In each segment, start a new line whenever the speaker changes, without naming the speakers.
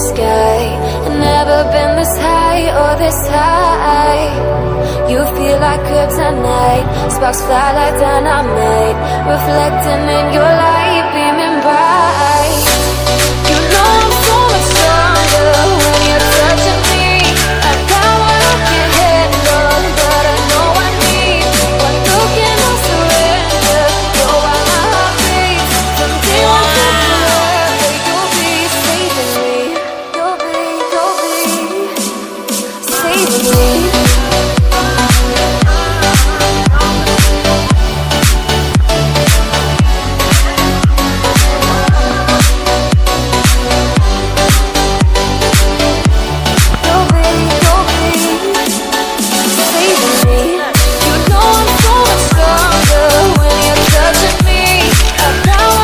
sky. And never been this high or this high. You feel like kryptonite, sparks fly like dynamite, reflecting in your light, beaming bright. You know I'm so much stronger when you're touching me. I got what I can handle, but I know I need one look and I'll surrender. You're why my heart beats from day one to forever. You'll be saving me. You'll be saving me.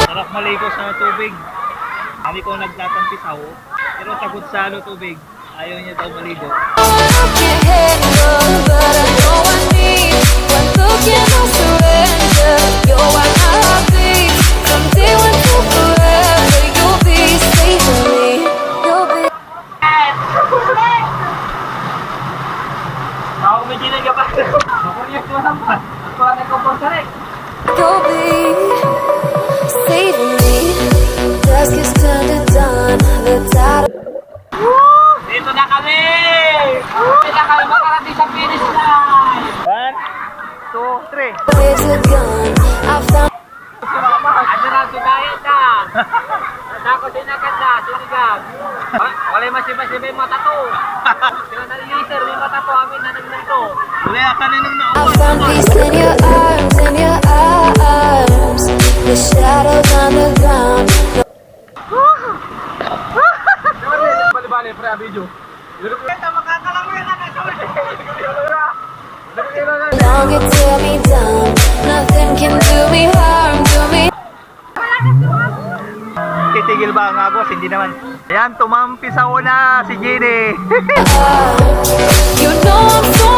Sarap maligo sa tubig. Sabi ko nagtatampisaw, pero sagot sa tubig. Ayaw niya daw maligo. Ako may ginagawa. Ako rin yung naman. Ako na nagkomporta rin.
You'll be saving me. Dusk is turned to dawn. The tide.
Dito na kami! Dito na kami makarating sa finish line! 1, 2, 3.
Waves are gone. I found.
Ano na, sugayin ka! Natakot din agad na, sinigab. Walay masibasib yung mata to. Sila nalilisir, may mata to, amin na nagnanto. Wala ka na nang
I
nauwan.
found peace in your arms, in your arms. The shadows on the ground.
Bali-bali, pre-video. Kita makakalang yan na
Long it tear me down. Nothing can do me harm, do me.
Titigil ba ang agos? Hindi naman. Ayan, tumampi sa una si Ginny.
You know I'm so